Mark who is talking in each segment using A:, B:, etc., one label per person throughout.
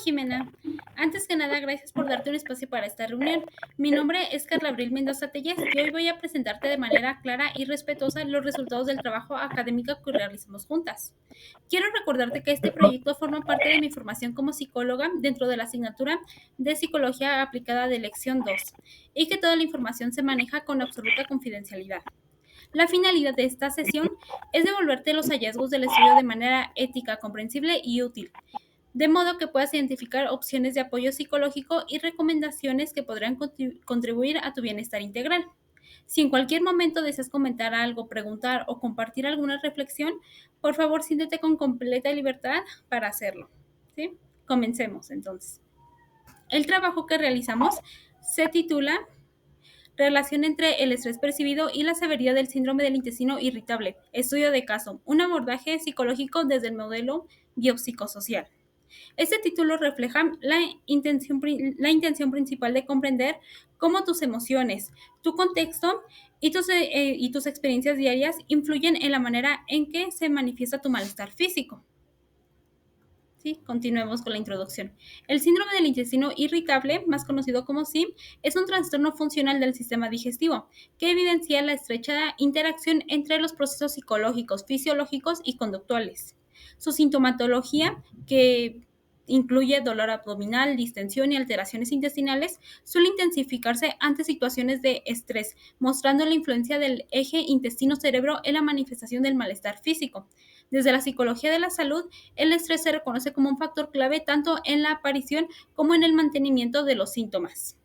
A: Jimena. Antes que nada, gracias por darte un espacio para esta reunión. Mi nombre es Carla Abril Mendoza Telles y hoy voy a presentarte de manera clara y respetuosa los resultados del trabajo académico que realizamos juntas. Quiero recordarte que este proyecto forma parte de mi formación como psicóloga dentro de la asignatura de Psicología Aplicada de Lección 2 y que toda la información se maneja con absoluta confidencialidad. La finalidad de esta sesión es devolverte los hallazgos del estudio de manera ética, comprensible y útil, de modo que puedas identificar opciones de apoyo psicológico y recomendaciones que podrán contribuir a tu bienestar integral. Si en cualquier momento deseas comentar algo, preguntar o compartir alguna reflexión, por favor siéntete con completa libertad para hacerlo. ¿Sí? Comencemos entonces. El trabajo que realizamos se titula Relación entre el estrés percibido y la severidad del síndrome del intestino irritable. Estudio de caso. Un abordaje psicológico desde el modelo biopsicosocial. Este título refleja la intención principal de comprender cómo tus emociones, tu contexto y tus experiencias diarias influyen en la manera en que se manifiesta tu malestar físico. Sí, continuemos con la introducción. El síndrome del intestino irritable, más conocido como SIM, es un trastorno funcional del sistema digestivo que evidencia la estrecha interacción entre los procesos psicológicos, fisiológicos y conductuales. Su sintomatología, que incluye dolor abdominal, distensión y alteraciones intestinales, suele intensificarse ante situaciones de estrés, mostrando la influencia del eje intestino-cerebro en la manifestación del malestar físico. Desde la psicología de la salud, el estrés se reconoce como un factor clave tanto en la aparición como en el mantenimiento de los síntomas.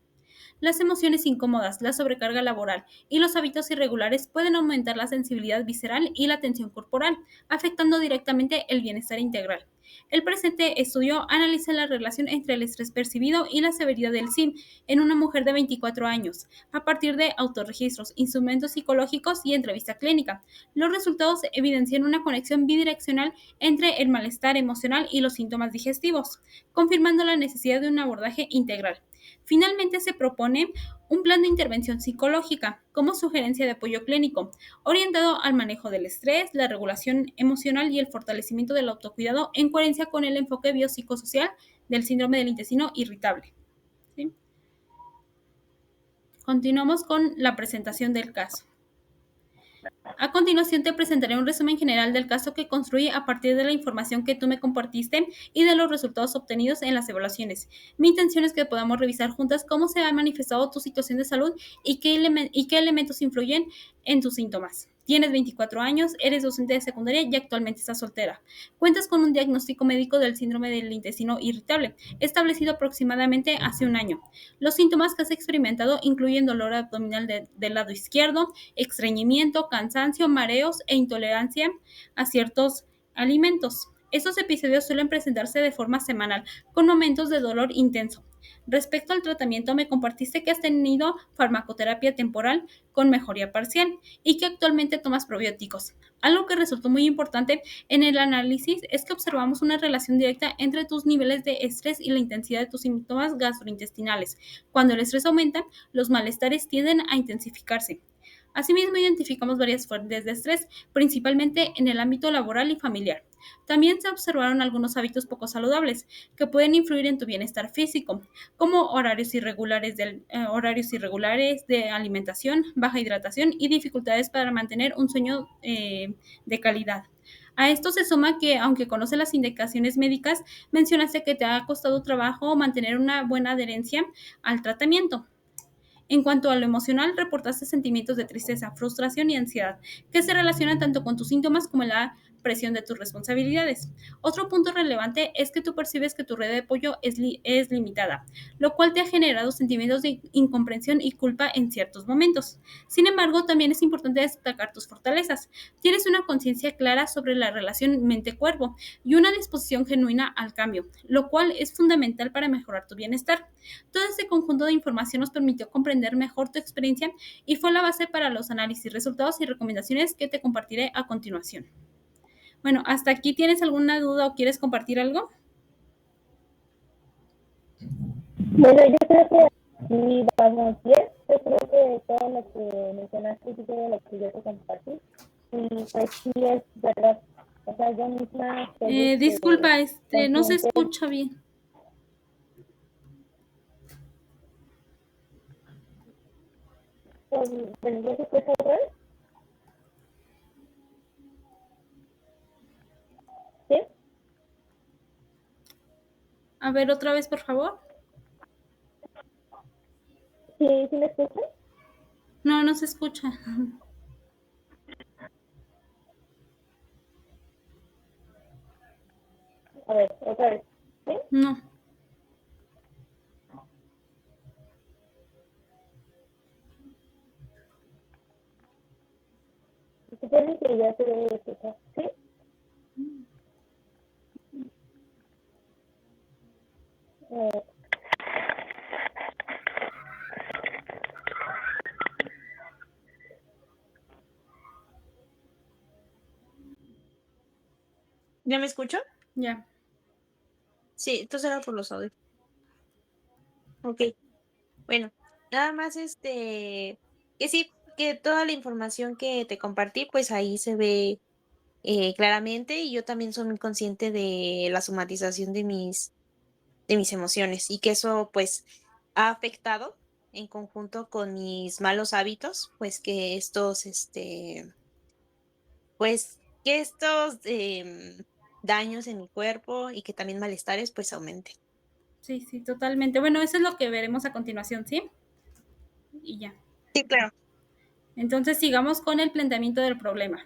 A: Las emociones incómodas, la sobrecarga laboral y los hábitos irregulares pueden aumentar la sensibilidad visceral y la tensión corporal, afectando directamente el bienestar integral. El presente estudio analiza la relación entre el estrés percibido y la severidad del SIM en una mujer de 24 años, a partir de autorregistros, instrumentos psicológicos y entrevista clínica. Los resultados evidencian una conexión bidireccional entre el malestar emocional y los síntomas digestivos, confirmando la necesidad de un abordaje integral. Finalmente, se propone un plan de intervención psicológica como sugerencia de apoyo clínico, orientado al manejo del estrés, la regulación emocional y el fortalecimiento del autocuidado en coherencia con el enfoque biopsicosocial del síndrome del intestino irritable. ¿Sí? Continuamos con la presentación del caso. A continuación te presentaré un resumen general del caso que construí a partir de la información que tú me compartiste y de los resultados obtenidos en las evaluaciones. Mi intención es que podamos revisar juntas cómo se ha manifestado tu situación de salud y qué elementos influyen en tus síntomas. Tienes 24 años, eres docente de secundaria y actualmente estás soltera. Cuentas con un diagnóstico médico del síndrome del intestino irritable, establecido aproximadamente hace un año. Los síntomas que has experimentado incluyen dolor abdominal del lado izquierdo, estreñimiento, cansancio, mareos e intolerancia a ciertos alimentos. Estos episodios suelen presentarse de forma semanal, con momentos de dolor intenso. Respecto al tratamiento, me compartiste que has tenido farmacoterapia temporal con mejoría parcial y que actualmente tomas probióticos. Algo que resultó muy importante en el análisis es que observamos una relación directa entre tus niveles de estrés y la intensidad de tus síntomas gastrointestinales. Cuando el estrés aumenta, los malestares tienden a intensificarse. Asimismo, identificamos varias fuentes de estrés, principalmente en el ámbito laboral y familiar. También se observaron algunos hábitos poco saludables que pueden influir en tu bienestar físico, como horarios irregulares de alimentación, baja hidratación y dificultades para mantener un sueño de calidad. A esto se suma que, aunque conoce las indicaciones médicas, mencionaste que te ha costado trabajo mantener una buena adherencia al tratamiento. En cuanto a lo emocional, reportaste sentimientos de tristeza, frustración y ansiedad, que se relacionan tanto con tus síntomas como la presión de tus responsabilidades. Otro punto relevante es que tú percibes que tu red de apoyo es limitada, lo cual te ha generado sentimientos de incomprensión y culpa en ciertos momentos. Sin embargo, también es importante destacar tus fortalezas. Tienes una conciencia clara sobre la relación mente-cuerpo y una disposición genuina al cambio, lo cual es fundamental para mejorar tu bienestar. Todo este conjunto de información nos permitió comprender mejor tu experiencia y fue la base para los análisis, resultados y recomendaciones que te compartiré a continuación. Bueno, ¿hasta aquí tienes alguna duda o quieres compartir algo?
B: Bueno, yo creo que sí vamos bien. Yo creo que todo lo que mencionaste y todo lo que yo te compartí, y pues sí es verdad. O sea, yo misma estoy
A: Disculpa, no se
B: consciente.
A: escucha bien.
B: bueno, ¿ya se escucha otra vez? ¿Sí?
A: A ver, otra vez, por favor.
B: ¿Sí, sí me escuchan?
A: No, no se escucha.
B: A ver, otra vez. ¿Sí?
A: No.
B: Se supone que ya se debe de escuchar. ¿Sí? A ver,
C: ¿Ya me escucho?
A: Ya.
C: Sí, entonces era por los audios. Ok, bueno, nada más que sí, que toda la información que te compartí, pues ahí se ve claramente y yo también soy muy consciente de la somatización de mis emociones y que eso pues ha afectado en conjunto con mis malos hábitos, pues que estos daños en mi cuerpo y que también malestares pues aumenten.
A: Sí, sí, totalmente. Bueno, eso es lo que veremos a continuación, ¿sí? Y ya.
C: Sí, claro.
A: Entonces, sigamos con el planteamiento del problema.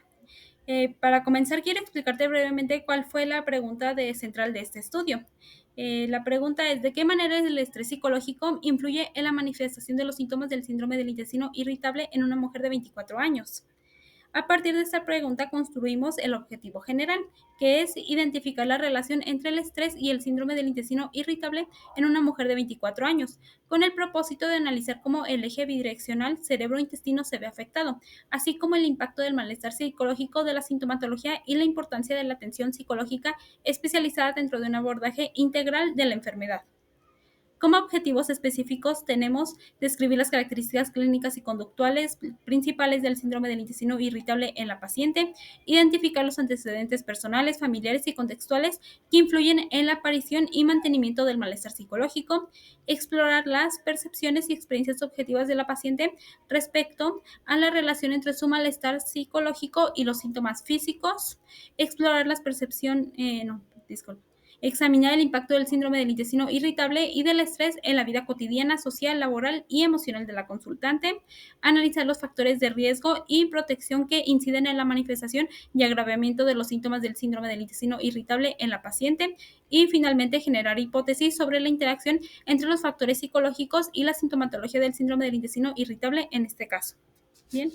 A: Para comenzar, quiero explicarte brevemente cuál fue la pregunta central de este estudio. La pregunta es, ¿de qué manera el estrés psicológico influye en la manifestación de los síntomas del síndrome del intestino irritable en una mujer de 24 años? A partir de esta pregunta construimos el objetivo general, que es identificar la relación entre el estrés y el síndrome del intestino irritable en una mujer de 24 años, con el propósito de analizar cómo el eje bidireccional cerebro-intestino se ve afectado, así como el impacto del malestar psicológico de la sintomatología y la importancia de la atención psicológica especializada dentro de un abordaje integral de la enfermedad. Como objetivos específicos tenemos describir las características clínicas y conductuales principales del síndrome del intestino irritable en la paciente, identificar los antecedentes personales, familiares y contextuales que influyen en la aparición y mantenimiento del malestar psicológico, explorar las percepciones y experiencias subjetivas de la paciente respecto a la relación entre su malestar psicológico y los síntomas físicos, explorar las percepciones, examinar el impacto del síndrome del intestino irritable y del estrés en la vida cotidiana, social, laboral y emocional de la consultante, analizar los factores de riesgo y protección que inciden en la manifestación y agravamiento de los síntomas del síndrome del intestino irritable en la paciente y finalmente generar hipótesis sobre la interacción entre los factores psicológicos y la sintomatología del síndrome del intestino irritable en este caso. Bien,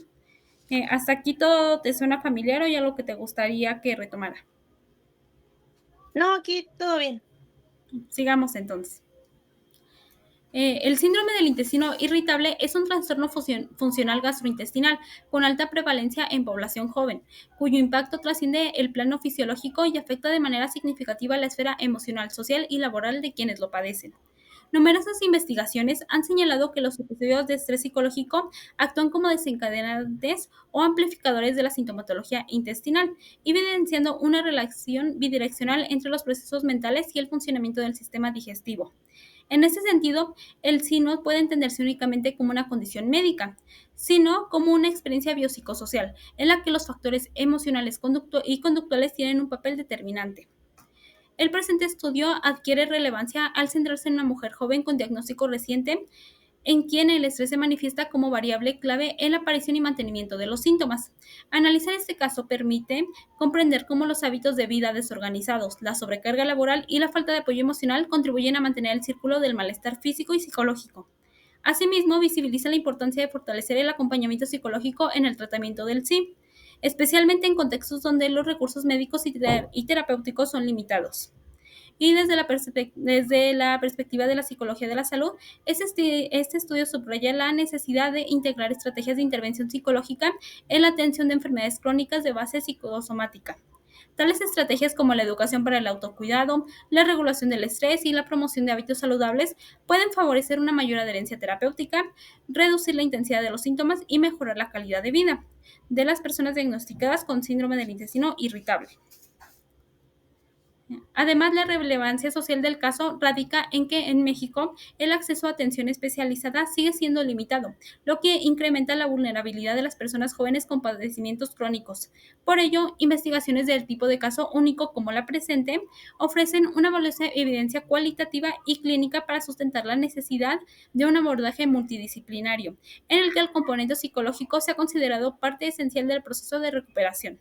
A: ¿hasta aquí todo te suena familiar o hay algo que te gustaría que retomara?
C: No, aquí todo bien.
A: Sigamos entonces. El síndrome del intestino irritable es un trastorno funcional gastrointestinal con alta prevalencia en población joven, cuyo impacto trasciende el plano fisiológico y afecta de manera significativa la esfera emocional, social y laboral de quienes lo padecen. Numerosas investigaciones han señalado que los episodios de estrés psicológico actúan como desencadenantes o amplificadores de la sintomatología intestinal, evidenciando una relación bidireccional entre los procesos mentales y el funcionamiento del sistema digestivo. En este sentido, el sí no puede entenderse únicamente como una condición médica, sino como una experiencia biopsicosocial, en la que los factores emocionales y conductuales tienen un papel determinante. El presente estudio adquiere relevancia al centrarse en una mujer joven con diagnóstico reciente, en quien el estrés se manifiesta como variable clave en la aparición y mantenimiento de los síntomas. Analizar este caso permite comprender cómo los hábitos de vida desorganizados, la sobrecarga laboral y la falta de apoyo emocional contribuyen a mantener el círculo del malestar físico y psicológico. Asimismo, visibiliza la importancia de fortalecer el acompañamiento psicológico en el tratamiento del SIM, especialmente en contextos donde los recursos médicos y terapéuticos son limitados. Y desde la perspectiva de la psicología de la salud, este estudio subraya la necesidad de integrar estrategias de intervención psicológica en la atención de enfermedades crónicas de base psicosomática. Tales estrategias como la educación para el autocuidado, la regulación del estrés y la promoción de hábitos saludables pueden favorecer una mayor adherencia terapéutica, reducir la intensidad de los síntomas y mejorar la calidad de vida de las personas diagnosticadas con síndrome del intestino irritable. Además, la relevancia social del caso radica en que en México el acceso a atención especializada sigue siendo limitado, lo que incrementa la vulnerabilidad de las personas jóvenes con padecimientos crónicos. Por ello, investigaciones del tipo de caso único como la presente ofrecen una valiosa evidencia cualitativa y clínica para sustentar la necesidad de un abordaje multidisciplinario, en el que el componente psicológico se ha considerado parte esencial del proceso de recuperación.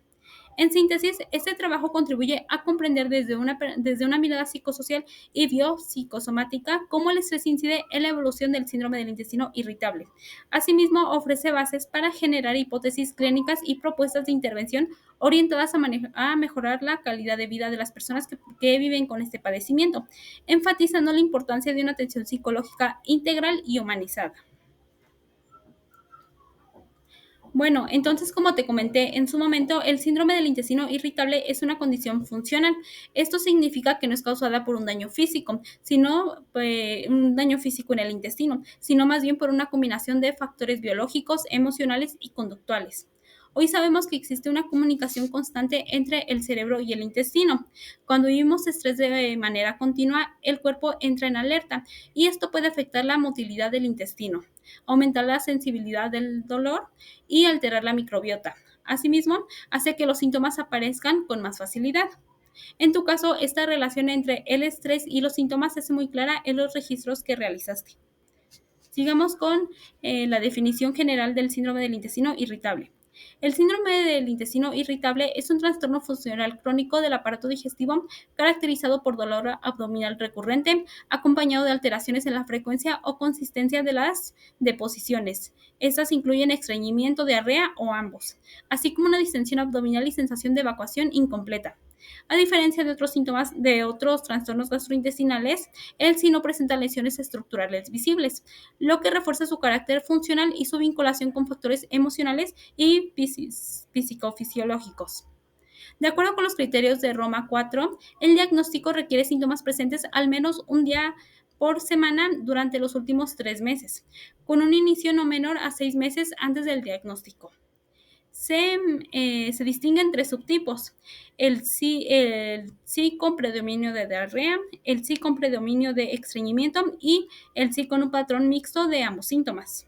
A: En síntesis, este trabajo contribuye a comprender desde una mirada psicosocial y biopsicosomática cómo el estrés incide en la evolución del síndrome del intestino irritable. Asimismo, ofrece bases para generar hipótesis clínicas y propuestas de intervención orientadas a mejorar la calidad de vida de las personas que viven con este padecimiento, enfatizando la importancia de una atención psicológica integral y humanizada. Bueno, entonces, como te comenté en su momento, el síndrome del intestino irritable es una condición funcional. Esto significa que no es causada por un daño físico, sino un daño físico en el intestino, sino más bien por una combinación de factores biológicos, emocionales y conductuales. Hoy sabemos que existe una comunicación constante entre el cerebro y el intestino. Cuando vivimos estrés de manera continua, el cuerpo entra en alerta y esto puede afectar la motilidad del intestino, aumentar la sensibilidad del dolor y alterar la microbiota. Asimismo, hace que los síntomas aparezcan con más facilidad. En tu caso, esta relación entre el estrés y los síntomas es muy clara en los registros que realizaste. Sigamos con la definición general del síndrome del intestino irritable. El síndrome del intestino irritable es un trastorno funcional crónico del aparato digestivo caracterizado por dolor abdominal recurrente, acompañado de alteraciones en la frecuencia o consistencia de las deposiciones. Estas incluyen estreñimiento, diarrea o ambos, así como una distensión abdominal y sensación de evacuación incompleta. A diferencia de otros síntomas de otros trastornos gastrointestinales, el sí no presenta lesiones estructurales visibles, lo que refuerza su carácter funcional y su vinculación con factores emocionales y psicofisiológicos. De acuerdo con los criterios de Roma 4, el diagnóstico requiere síntomas presentes al menos un día por semana durante los últimos 3 meses, con un inicio no menor a 6 meses antes del diagnóstico. Se distinguen 3 subtipos: el sí con predominio de diarrea, el sí con predominio de estreñimiento y el sí con un patrón mixto de ambos síntomas.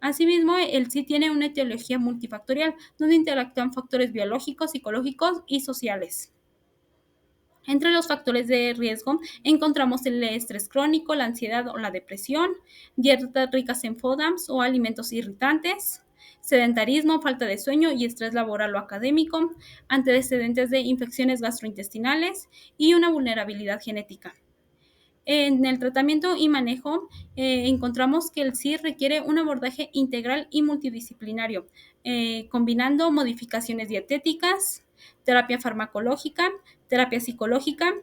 A: Asimismo, el sí tiene una etiología multifactorial, donde interactúan factores biológicos, psicológicos y sociales. Entre los factores de riesgo encontramos el estrés crónico, la ansiedad o la depresión, dietas ricas en FODMAPs o alimentos irritantes, sedentarismo, falta de sueño y estrés laboral o académico, antecedentes de infecciones gastrointestinales y una vulnerabilidad genética. En el tratamiento y manejo encontramos que el sí requiere un abordaje integral y multidisciplinario, combinando modificaciones dietéticas, terapia farmacológica, terapia psicológica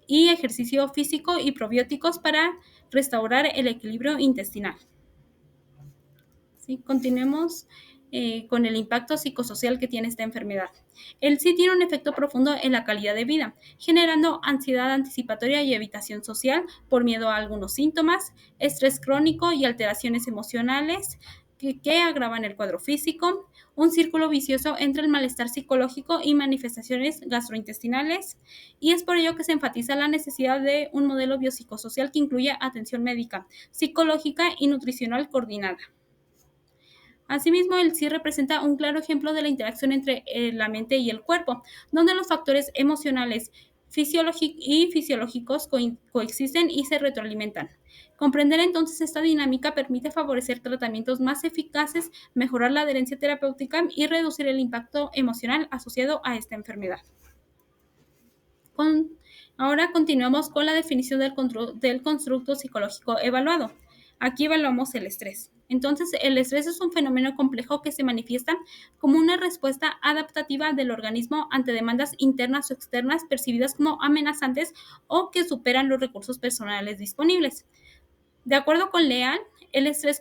A: y ejercicio físico y probióticos para restaurar el equilibrio intestinal. ¿Sí? Continuemos con el impacto psicosocial que tiene esta enfermedad. El sí tiene un efecto profundo en la calidad de vida, generando ansiedad anticipatoria y evitación social por miedo a algunos síntomas, estrés crónico y alteraciones emocionales que agravan el cuadro físico, un círculo vicioso entre el malestar psicológico y manifestaciones gastrointestinales, y es por ello que se enfatiza la necesidad de un modelo biopsicosocial que incluya atención médica, psicológica y nutricional coordinada. Asimismo, el sí representa un claro ejemplo de la interacción entre la mente y el cuerpo, donde los factores emocionales y fisiológicos coexisten y se retroalimentan. Comprender entonces esta dinámica permite favorecer tratamientos más eficaces, mejorar la adherencia terapéutica y reducir el impacto emocional asociado a esta enfermedad. Ahora continuamos con la definición del constructo psicológico evaluado. Aquí evaluamos el estrés. Entonces, el estrés es un fenómeno complejo que se manifiesta como una respuesta adaptativa del organismo ante demandas internas o externas percibidas como amenazantes o que superan los recursos personales disponibles. De acuerdo con Leal, el estrés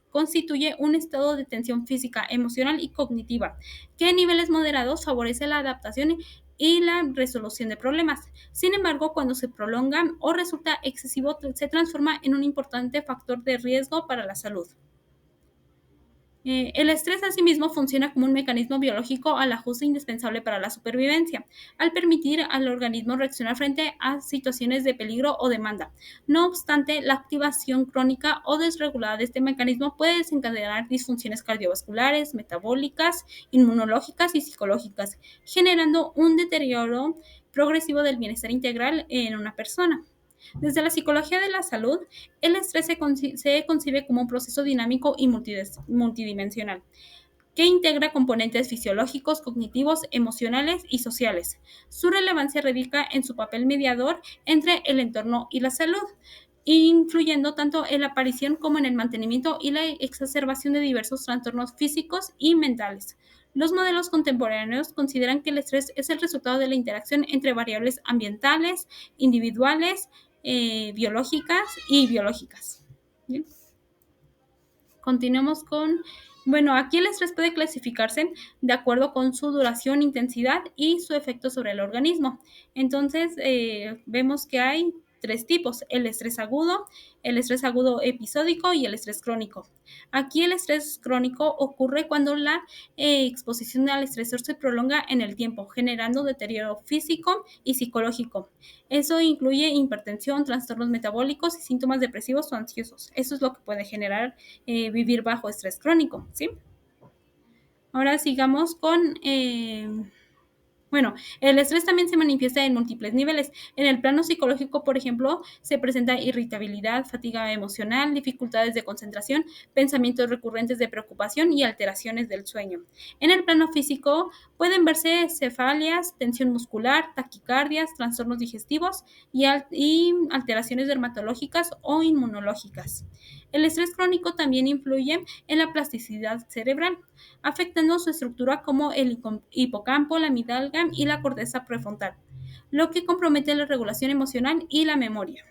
A: constituye un estado de tensión física, emocional y cognitiva que en niveles moderados favorece la adaptación y la resolución de problemas. Sin embargo, cuando se prolonga o resulta excesivo, se transforma en un importante factor de riesgo para la salud. El estrés asimismo funciona como un mecanismo biológico al ajuste indispensable para la supervivencia, al permitir al organismo reaccionar frente a situaciones de peligro o demanda. No obstante, la activación crónica o desregulada de este mecanismo puede desencadenar disfunciones cardiovasculares, metabólicas, inmunológicas y psicológicas, generando un deterioro progresivo del bienestar integral en una persona. Desde la psicología de la salud, el estrés se concibe como un proceso dinámico y multidimensional que integra componentes fisiológicos, cognitivos, emocionales y sociales. Su relevancia radica en su papel mediador entre el entorno y la salud, influyendo tanto en la aparición como en el mantenimiento y la exacerbación de diversos trastornos físicos y mentales. Los modelos contemporáneos consideran que el estrés es el resultado de la interacción entre variables ambientales, individuales, biológicas y biológicas. ¿Bien? Continuamos con, bueno, aquí el estrés puede clasificarse de acuerdo con su duración, intensidad y su efecto sobre el organismo. Entonces, vemos que hay tres tipos: el estrés agudo episódico y el estrés crónico. Aquí el estrés crónico ocurre cuando la exposición al estresor se prolonga en el tiempo, generando deterioro físico y psicológico. Eso incluye hipertensión, trastornos metabólicos y síntomas depresivos o ansiosos. Eso es lo que puede generar vivir bajo estrés crónico, ¿sí? Ahora sigamos con bueno, el estrés también se manifiesta en múltiples niveles. En el plano psicológico, por ejemplo, se presenta irritabilidad, fatiga emocional, dificultades de concentración, pensamientos recurrentes de preocupación y alteraciones del sueño. En el plano físico pueden verse cefalias, tensión muscular, taquicardias, trastornos digestivos y alteraciones dermatológicas o inmunológicas. El estrés crónico también influye en la plasticidad cerebral, afectando su estructura como el hipocampo, la amígdala y la corteza prefrontal, lo que compromete la regulación emocional y la memoria.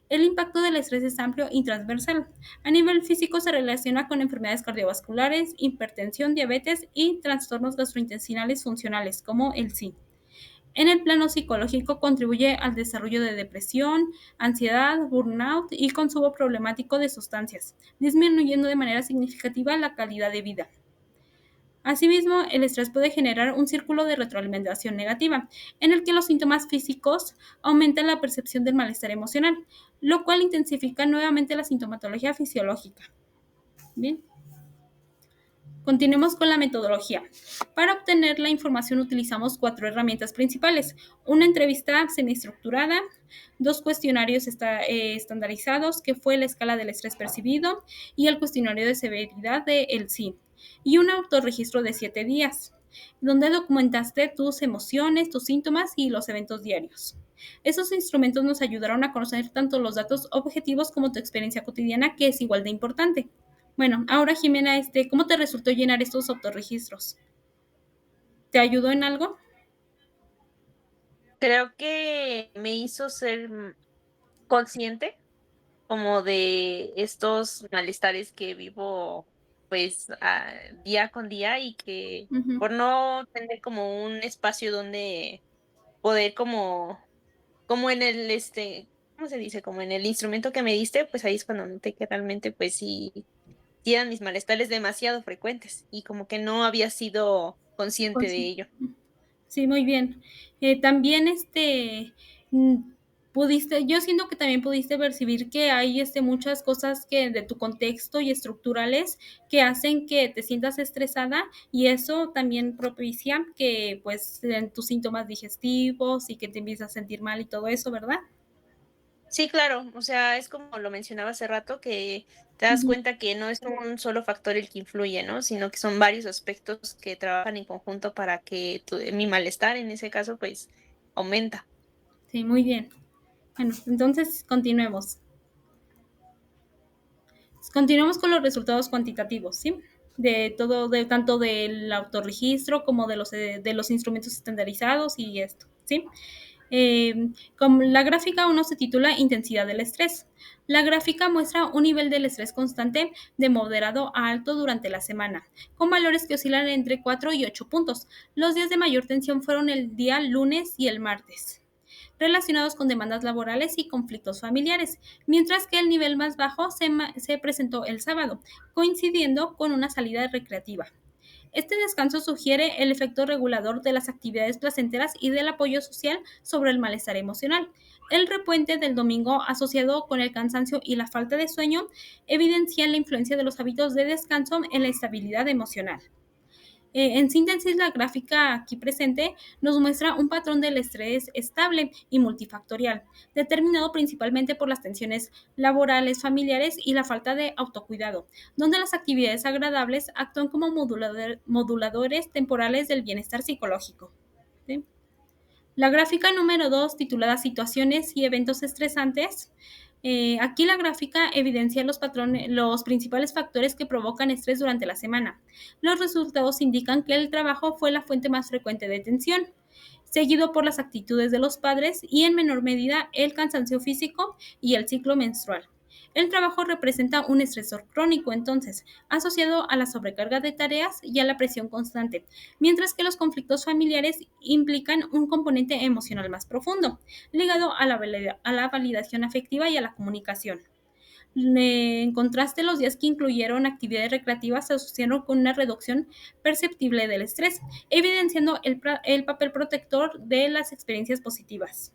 A: El impacto del estrés es amplio y transversal. A nivel físico se relaciona con enfermedades cardiovasculares, hipertensión, diabetes y trastornos gastrointestinales funcionales como el SI. En el plano psicológico contribuye al desarrollo de depresión, ansiedad, burnout y consumo problemático de sustancias, disminuyendo de manera significativa la calidad de vida. Asimismo, el estrés puede generar un círculo de retroalimentación negativa, en el que los síntomas físicos aumentan la percepción del malestar emocional, lo cual intensifica nuevamente la sintomatología fisiológica. Bien. Continuemos con la metodología. Para obtener la información utilizamos 4 herramientas principales: una entrevista semiestructurada, 2 cuestionarios estandarizados, que fue la escala del estrés percibido y el cuestionario de severidad del SI, y un autorregistro de 7 días, donde documentaste tus emociones, tus síntomas y los eventos diarios. Esos instrumentos nos ayudaron a conocer tanto los datos objetivos como tu experiencia cotidiana, que es igual de importante. Bueno, ahora Jimena, ¿cómo te resultó llenar estos autorregistros? ¿Te ayudó en algo?
C: Creo que me hizo ser consciente como de estos malestares que vivo pues día con día, y que
A: Uh-huh.
C: por no tener como un espacio donde poder como en el ¿cómo se dice? Como en el instrumento que me diste, pues ahí es cuando noté que realmente pues sí eran mis malestares demasiado frecuentes y como que no había sido consciente de ello.
A: Sí, muy bien. También mm, yo siento que también pudiste percibir que hay muchas cosas que de tu contexto y estructurales que hacen que te sientas estresada, y eso también propicia que pues en tus síntomas digestivos y que te empiezas a sentir mal y todo eso, ¿verdad?
C: Sí, claro, o sea, es como lo mencionaba hace rato, que te das
A: Ujú.
C: cuenta que no es un solo factor el que influye, ¿no? Sino que son varios aspectos que trabajan en conjunto para que mi malestar, en ese caso, pues aumenta.
A: Sí, muy bien. Bueno, entonces continuemos. Continuamos con los resultados cuantitativos, ¿sí? De todo, de tanto del autorregistro como de los instrumentos estandarizados y esto, ¿sí? Como la gráfica 1 se titula Intensidad del estrés. La gráfica muestra un nivel del estrés constante de moderado a alto durante la semana, con valores que oscilan entre 4 y 8 puntos. Los días de mayor tensión fueron el día lunes y el martes. relacionados con demandas laborales y conflictos familiares, mientras que el nivel más bajo se presentó el sábado, coincidiendo con una salida recreativa. Este descanso sugiere el efecto regulador de las actividades placenteras y del apoyo social sobre el malestar emocional. El repuente del domingo, asociado con el cansancio y la falta de sueño, evidencia la influencia de los hábitos de descanso en la estabilidad emocional. En síntesis, la gráfica aquí presente nos muestra un patrón del estrés estable y multifactorial, determinado principalmente por las tensiones laborales, familiares y la falta de autocuidado, donde las actividades agradables actúan como moduladores temporales del bienestar psicológico. ¿Sí? La gráfica número 2, titulada Situaciones y eventos estresantes, aquí la gráfica evidencia los principales factores que provocan estrés durante la semana. Los resultados indican que el trabajo fue la fuente más frecuente de tensión, seguido por las actitudes de los padres y en menor medida el cansancio físico y el ciclo menstrual. El trabajo representa un estresor crónico, entonces, asociado a la sobrecarga de tareas y a la presión constante, mientras que los conflictos familiares implican un componente emocional más profundo, ligado a la validación afectiva y a la comunicación. En contraste, los días que incluyeron actividades recreativas se asociaron con una reducción perceptible del estrés, evidenciando el papel protector de las experiencias positivas.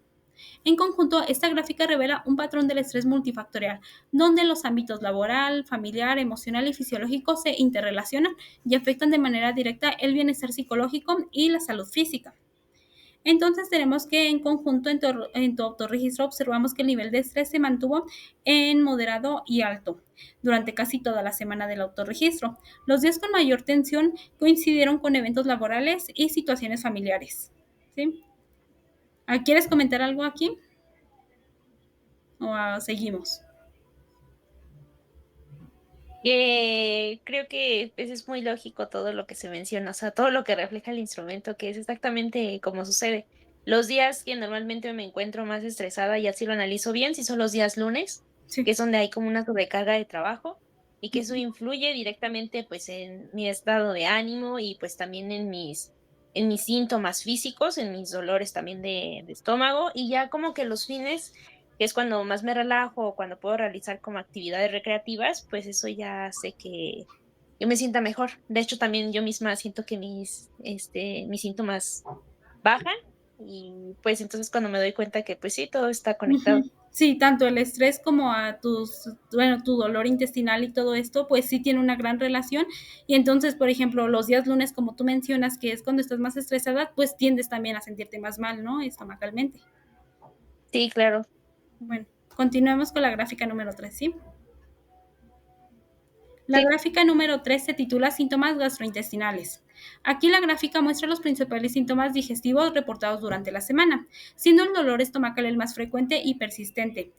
A: En conjunto, esta gráfica revela un patrón del estrés multifactorial, donde los ámbitos laboral, familiar, emocional y fisiológico se interrelacionan y afectan de manera directa el bienestar psicológico y la salud física. Entonces tenemos que en conjunto en tu autorregistro observamos que el nivel de estrés se mantuvo en moderado y alto durante casi toda la semana del autorregistro. Los días con mayor tensión coincidieron con eventos laborales y situaciones familiares. ¿Sí? ¿Quieres comentar algo aquí? ¿O seguimos?
C: Creo que pues, es muy lógico todo lo que se menciona, o sea, todo lo que refleja el instrumento, que es exactamente como sucede. Los días que normalmente me encuentro más estresada, y así lo analizo bien, si son los días lunes,
A: Sí.
C: que es donde hay como una sobrecarga de trabajo y que eso
A: Ujú.
C: influye directamente pues en mi estado de ánimo y pues también en mis síntomas físicos, en mis dolores también de estómago y ya como que los fines que es cuando más me relajo, o cuando puedo realizar como actividades recreativas, pues eso ya hace que yo me sienta mejor. De hecho, también yo misma siento que mis síntomas bajan y pues entonces cuando me doy cuenta que pues sí, todo está conectado.
A: Ujú. Sí, tanto el estrés como tu dolor intestinal y todo esto, pues sí tiene una gran relación. Y entonces, por ejemplo, los días lunes, como tú mencionas, que es cuando estás más estresada, pues tiendes también a sentirte más mal, ¿no? Estomacalmente.
C: Sí, claro.
A: Bueno, continuemos con la gráfica número 3, ¿sí? La
C: Sí.
A: gráfica número 3 se titula Síntomas gastrointestinales. Aquí la gráfica muestra los principales síntomas digestivos reportados durante la semana, siendo el dolor estomacal el más frecuente y persistente.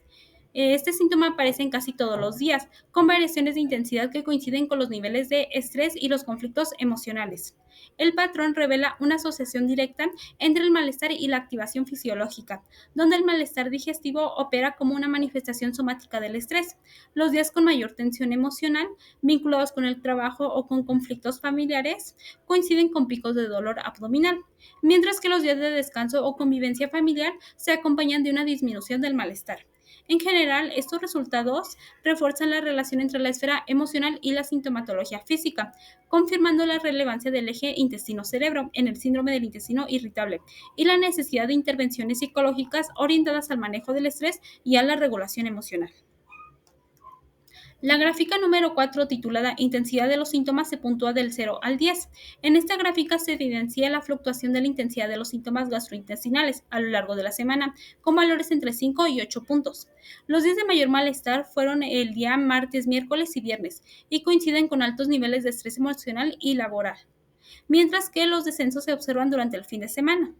A: Este síntoma aparece en casi todos los días, con variaciones de intensidad que coinciden con los niveles de estrés y los conflictos emocionales. El patrón revela una asociación directa entre el malestar y la activación fisiológica, donde el malestar digestivo opera como una manifestación somática del estrés. Los días con mayor tensión emocional, vinculados con el trabajo o con conflictos familiares, coinciden con picos de dolor abdominal, mientras que los días de descanso o convivencia familiar se acompañan de una disminución del malestar. En general, estos resultados refuerzan la relación entre la esfera emocional y la sintomatología física, confirmando la relevancia del eje intestino-cerebro en el síndrome del intestino irritable y la necesidad de intervenciones psicológicas orientadas al manejo del estrés y a la regulación emocional. La gráfica número 4, titulada Intensidad de los síntomas, se puntúa del 0 al 10. En esta gráfica se evidencia la fluctuación de la intensidad de los síntomas gastrointestinales a lo largo de la semana, con valores entre 5 y 8 puntos. Los días de mayor malestar fueron el día martes, miércoles y viernes, y coinciden con altos niveles de estrés emocional y laboral, mientras que los descensos se observan durante el fin de semana.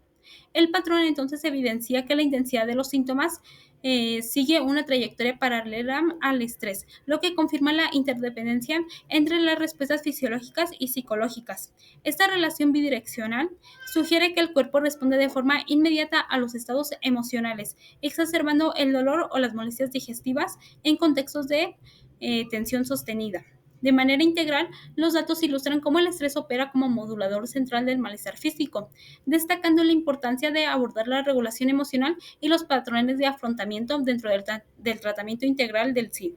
A: El patrón entonces evidencia que la intensidad de los síntomas sigue una trayectoria paralela al estrés, lo que confirma la interdependencia entre las respuestas fisiológicas y psicológicas. Esta relación bidireccional sugiere que el cuerpo responde de forma inmediata a los estados emocionales, exacerbando el dolor o las molestias digestivas en contextos de tensión sostenida. De manera integral, los datos ilustran cómo el estrés opera como modulador central del malestar físico, destacando la importancia de abordar la regulación emocional y los patrones de afrontamiento dentro del tratamiento integral del SID.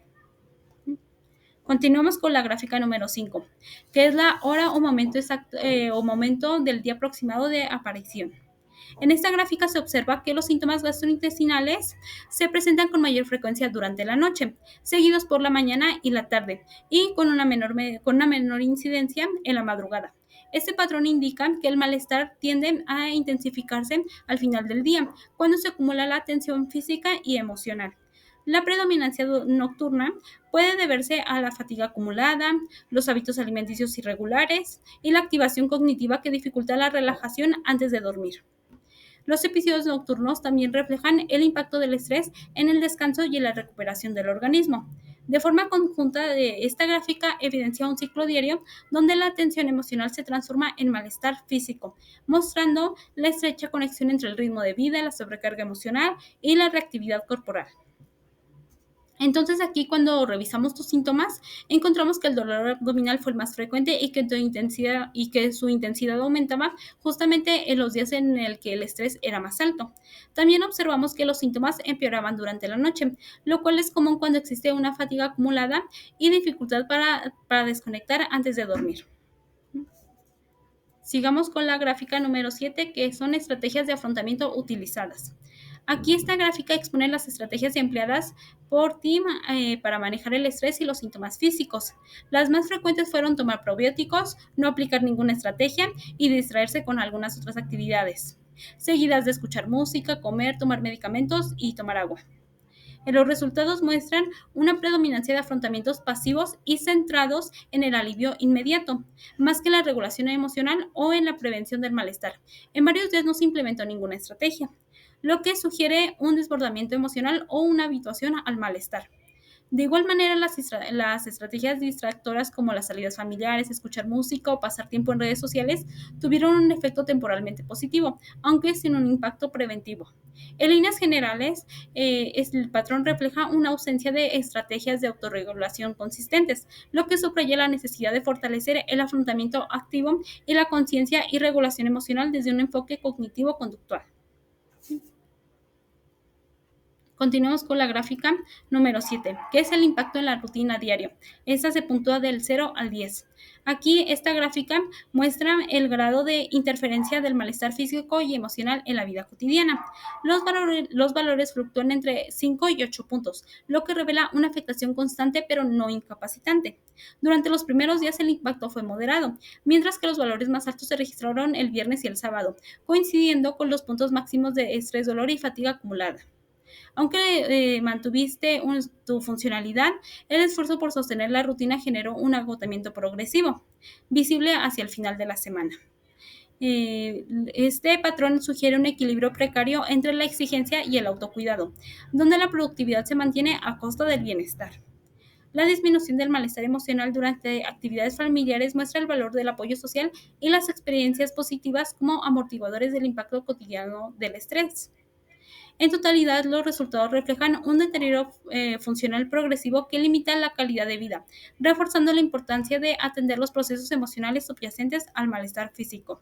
A: Continuamos con la gráfica número 5, que es la hora o momento del día aproximado de aparición. En esta gráfica se observa que los síntomas gastrointestinales se presentan con mayor frecuencia durante la noche, seguidos por la mañana y la tarde, y con una menor incidencia en la madrugada. Este patrón indica que el malestar tiende a intensificarse al final del día, cuando se acumula la tensión física y emocional. La predominancia nocturna puede deberse a la fatiga acumulada, los hábitos alimenticios irregulares y la activación cognitiva que dificulta la relajación antes de dormir. Los episodios nocturnos también reflejan el impacto del estrés en el descanso y en la recuperación del organismo. De forma conjunta, esta gráfica evidencia un ciclo diario donde la tensión emocional se transforma en malestar físico, mostrando la estrecha conexión entre el ritmo de vida, la sobrecarga emocional y la reactividad corporal. Entonces aquí cuando revisamos tus síntomas, encontramos que el dolor abdominal fue el más frecuente y que su intensidad aumentaba justamente en los días en el que el estrés era más alto. También observamos que los síntomas empeoraban durante la noche, lo cual es común cuando existe una fatiga acumulada y dificultad para desconectar antes de dormir. Sigamos con la gráfica número 7, que son estrategias de afrontamiento utilizadas. Aquí esta gráfica expone las estrategias empleadas por Tim para manejar el estrés y los síntomas físicos. Las más frecuentes fueron tomar probióticos, no aplicar ninguna estrategia y distraerse con algunas otras actividades, seguidas de escuchar música, comer, tomar medicamentos y tomar agua. Los resultados muestran una predominancia de afrontamientos pasivos y centrados en el alivio inmediato, más que en la regulación emocional o en la prevención del malestar. En varios días no se implementó ninguna estrategia, lo que sugiere un desbordamiento emocional o una habituación al malestar. De igual manera, las estrategias distractoras como las salidas familiares, escuchar música o pasar tiempo en redes sociales tuvieron un efecto temporalmente positivo, aunque sin un impacto preventivo. En líneas generales, el patrón refleja una ausencia de estrategias de autorregulación consistentes, lo que subraya la necesidad de fortalecer el afrontamiento activo y la conciencia y regulación emocional desde un enfoque cognitivo-conductual. Continuamos con la gráfica número 7, que es el impacto en la rutina diaria. Esta se puntúa del 0 al 10. Aquí esta gráfica muestra el grado de interferencia del malestar físico y emocional en la vida cotidiana. Los valores fluctúan entre 5 y 8 puntos, lo que revela una afectación constante pero no incapacitante. Durante los primeros días el impacto fue moderado, mientras que los valores más altos se registraron el viernes y el sábado, coincidiendo con los puntos máximos de estrés, dolor y fatiga acumulada. Aunque mantuviste tu funcionalidad, el esfuerzo por sostener la rutina generó un agotamiento progresivo, visible hacia el final de la semana. Este patrón sugiere un equilibrio precario entre la exigencia y el autocuidado, donde la productividad se mantiene a costa del bienestar. La disminución del malestar emocional durante actividades familiares muestra el valor del apoyo social y las experiencias positivas como amortiguadores del impacto cotidiano del estrés. En totalidad, los resultados reflejan un deterioro funcional progresivo que limita la calidad de vida, reforzando la importancia de atender los procesos emocionales subyacentes al malestar físico.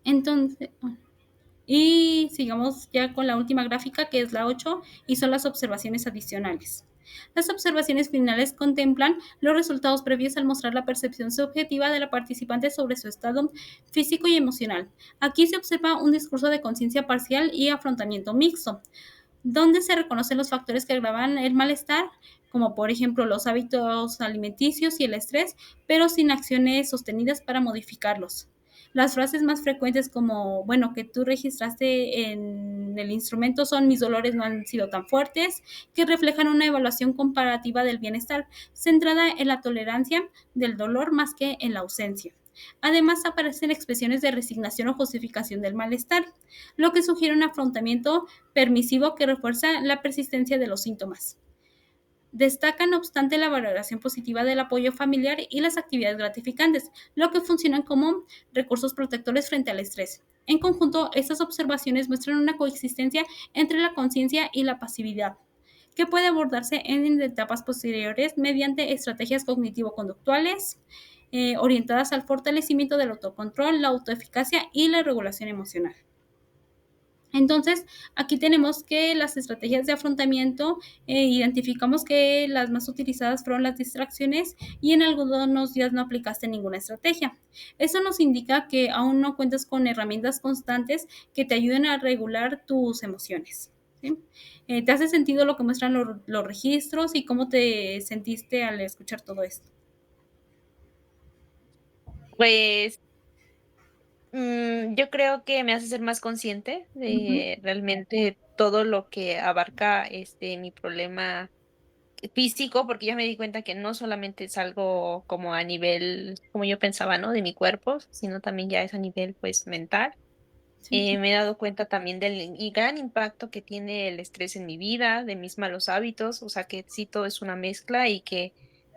A: Entonces, y sigamos ya con la última gráfica, que es la 8, y son las observaciones adicionales. Las observaciones finales contemplan los resultados previos al mostrar la percepción subjetiva de la participante sobre su estado físico y emocional. Aquí se observa un discurso de conciencia parcial y afrontamiento mixto, donde se reconocen los factores que agravan el malestar, como por ejemplo los hábitos alimenticios y el estrés, pero sin acciones sostenidas para modificarlos. Las frases más frecuentes como, bueno, que tú registraste en el instrumento son: mis dolores no han sido tan fuertes, que reflejan una evaluación comparativa del bienestar, centrada en la tolerancia del dolor más que en la ausencia. Además, aparecen expresiones de resignación o justificación del malestar, lo que sugiere un afrontamiento permisivo que refuerza la persistencia de los síntomas. Destaca, no obstante, la valoración positiva del apoyo familiar y las actividades gratificantes, lo que funcionan como recursos protectores frente al estrés. En conjunto, estas observaciones muestran una coexistencia entre la conciencia y la pasividad, que puede abordarse en etapas posteriores mediante estrategias cognitivo-conductuales orientadas al fortalecimiento del autocontrol, la autoeficacia y la regulación emocional. Entonces, aquí tenemos que las estrategias de afrontamiento, identificamos que las más utilizadas fueron las distracciones y en algunos días no aplicaste ninguna estrategia. Eso nos indica que aún no cuentas con herramientas constantes que te ayuden a regular tus emociones. ¿Sí? ¿Te hace sentido lo que muestran los registros y cómo te sentiste al escuchar todo esto?
C: Pues yo creo que me hace ser más consciente
A: Ujú.
C: de realmente todo lo que abarca mi problema físico, porque ya me di cuenta que no solamente es algo como a nivel, como yo pensaba, ¿no? De mi cuerpo, sino también ya es a nivel, pues, mental.
A: Sí,
C: Me he dado cuenta también del gran impacto que tiene el estrés en mi vida, de mis malos hábitos, o sea, que sí todo es una mezcla y que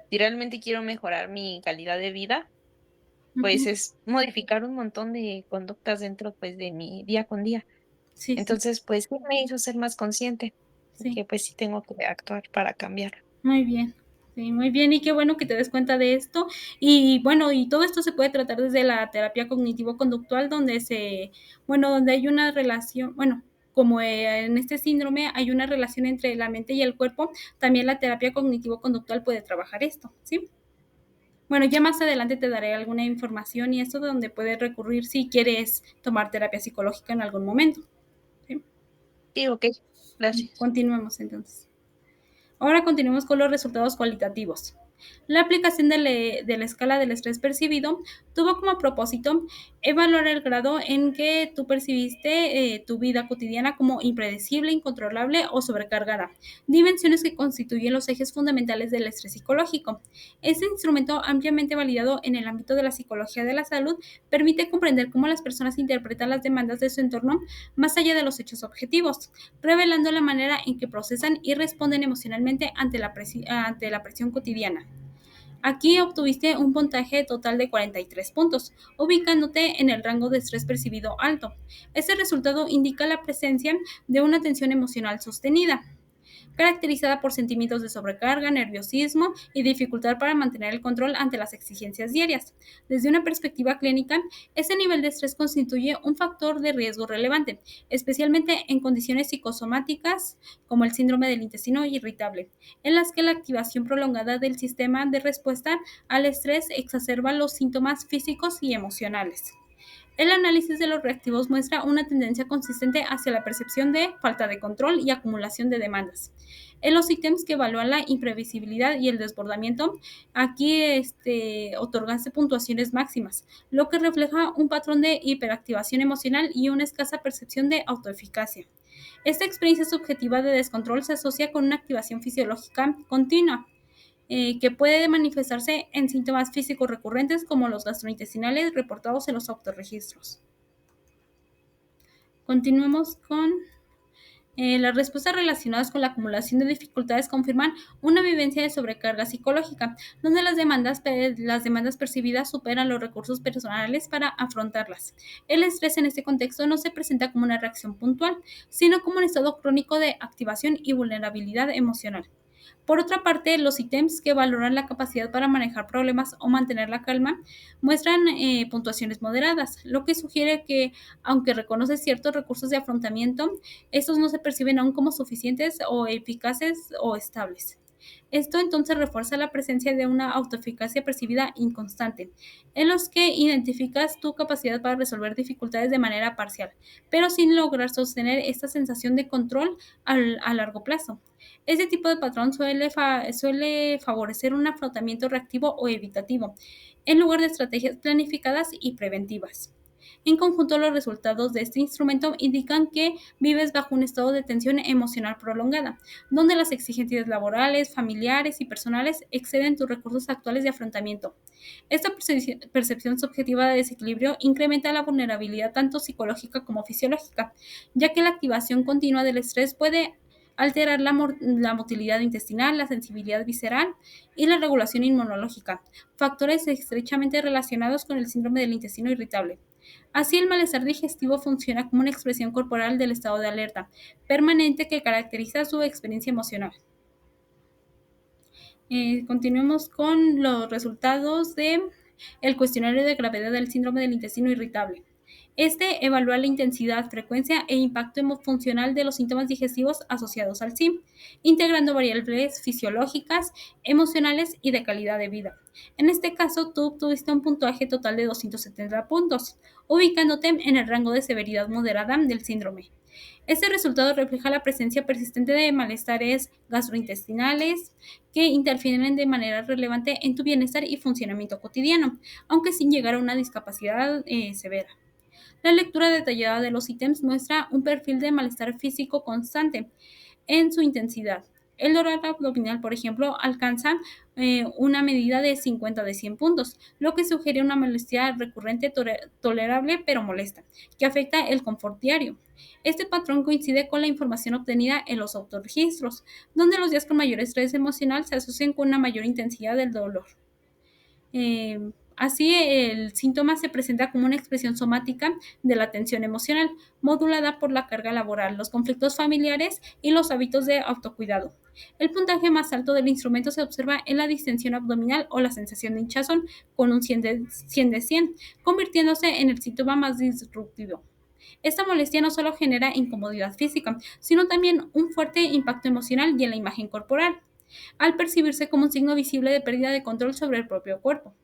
C: si realmente quiero mejorar mi calidad de vida, pues
A: ujú.
C: es modificar un montón de conductas dentro, pues, de mi día con día.
A: Sí, sí,
C: Entonces, pues, sí me hizo ser más consciente,
A: sí.
C: que pues sí tengo que actuar para cambiar.
A: Muy bien, sí, muy bien, y qué bueno que te des cuenta de esto. Y bueno, y todo esto se puede tratar desde la terapia cognitivo-conductual, donde hay una relación, bueno, como en este síndrome hay una relación entre la mente y el cuerpo, también la terapia cognitivo-conductual puede trabajar esto, ¿sí? Bueno, ya más adelante te daré alguna información y esto donde puedes recurrir si quieres tomar terapia psicológica en algún momento, ¿sí?
C: Sí, okey, gracias.
A: Continuemos entonces. Ahora continuemos con los resultados cualitativos. La aplicación de la escala del estrés percibido tuvo como propósito evaluar el grado en que tú percibiste tu vida cotidiana como impredecible, incontrolable o sobrecargada, dimensiones que constituyen los ejes fundamentales del estrés psicológico. Este instrumento, ampliamente validado en el ámbito de la psicología de la salud, permite comprender cómo las personas interpretan las demandas de su entorno más allá de los hechos objetivos, revelando la manera en que procesan y responden emocionalmente ante la presión cotidiana. Aquí obtuviste un puntaje total de 43 puntos, ubicándote en el rango de estrés percibido alto. Este resultado indica la presencia de una tensión emocional sostenida, caracterizada por sentimientos de sobrecarga, nerviosismo y dificultad para mantener el control ante las exigencias diarias. Desde una perspectiva clínica, este nivel de estrés constituye un factor de riesgo relevante, especialmente en condiciones psicosomáticas como el síndrome del intestino irritable, en las que la activación prolongada del sistema de respuesta al estrés exacerba los síntomas físicos y emocionales. El análisis de los reactivos muestra una tendencia consistente hacia la percepción de falta de control y acumulación de demandas. En los ítems que evalúan la imprevisibilidad y el desbordamiento, aquí otorgaste puntuaciones máximas, lo que refleja un patrón de hiperactivación emocional y una escasa percepción de autoeficacia. Esta experiencia subjetiva de descontrol se asocia con una activación fisiológica continua, que puede manifestarse en síntomas físicos recurrentes como los gastrointestinales reportados en los autorregistros. Continuemos con las respuestas relacionadas con la acumulación de dificultades confirman una vivencia de sobrecarga psicológica, donde las demandas percibidas superan los recursos personales para afrontarlas. El estrés en este contexto no se presenta como una reacción puntual, sino como un estado crónico de activación y vulnerabilidad emocional. Por otra parte, los ítems que valoran la capacidad para manejar problemas o mantener la calma muestran puntuaciones moderadas, lo que sugiere que, aunque reconoce ciertos recursos de afrontamiento, estos no se perciben aún como suficientes o eficaces o estables. Esto entonces refuerza la presencia de una autoeficacia percibida inconstante, en los que identificas tu capacidad para resolver dificultades de manera parcial, pero sin lograr sostener esta sensación de control a largo plazo. Este tipo de patrón suele favorecer un afrontamiento reactivo o evitativo, en lugar de estrategias planificadas y preventivas. En conjunto, los resultados de este instrumento indican que vives bajo un estado de tensión emocional prolongada, donde las exigencias laborales, familiares y personales exceden tus recursos actuales de afrontamiento. Esta percepción subjetiva de desequilibrio incrementa la vulnerabilidad tanto psicológica como fisiológica, ya que la activación continua del estrés puede alterar la motilidad intestinal, la sensibilidad visceral y la regulación inmunológica, factores estrechamente relacionados con el síndrome del intestino irritable. Así, el malestar digestivo funciona como una expresión corporal del estado de alerta permanente que caracteriza su experiencia emocional. Continuemos con los resultados del cuestionario de gravedad del síndrome del intestino irritable. Este evalúa la intensidad, frecuencia e impacto funcional de los síntomas digestivos asociados al SIM, integrando variables fisiológicas, emocionales y de calidad de vida. En este caso, tú obtuviste un puntaje total de 270 puntos, ubicándote en el rango de severidad moderada del síndrome. Este resultado refleja la presencia persistente de malestares gastrointestinales que interfieren de manera relevante en tu bienestar y funcionamiento cotidiano, aunque sin llegar a una discapacidad severa. La lectura detallada de los ítems muestra un perfil de malestar físico constante en su intensidad. El dolor abdominal, por ejemplo, alcanza una medida de 50 de 100 puntos, lo que sugiere una molestia recurrente tolerable pero molesta, que afecta el confort diario. Este patrón coincide con la información obtenida en los autorregistros, donde los días con mayor estrés emocional se asocian con una mayor intensidad del dolor. Así, el síntoma se presenta como una expresión somática de la tensión emocional, modulada por la carga laboral, los conflictos familiares y los hábitos de autocuidado. El puntaje más alto del instrumento se observa en la distensión abdominal o la sensación de hinchazón, con un 100 de 100, convirtiéndose en el síntoma más disruptivo. Esta molestia no solo genera incomodidad física, sino también un fuerte impacto emocional y en la imagen corporal, al percibirse como un signo visible de pérdida de control sobre el propio cuerpo.